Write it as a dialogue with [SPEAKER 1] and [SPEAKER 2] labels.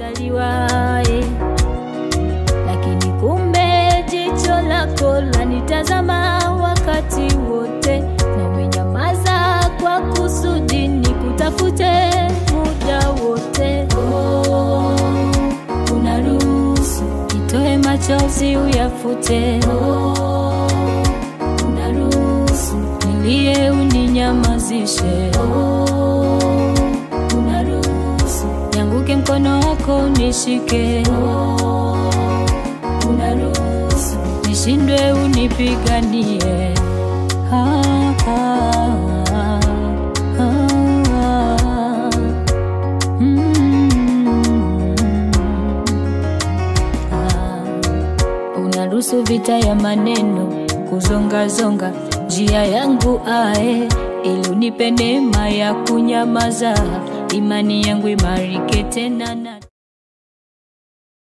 [SPEAKER 1] nimezaliwa, lakini kumbe jicho lako lanitazama wakati wote, na umenyamaza kwa kusudi nikutafute muda wote. Unaruhusu nitoe machozi uyafute, unaruhusu nilie uninyamazishe, unaruhusu nianguke mkono wako nishike, unaruhusu nishindwe unipiganie. Unaruhusu vita ya maneno kuzonga zonga njia yangu ili unipe neema ya kunyamaza, imani yangu imarike tena.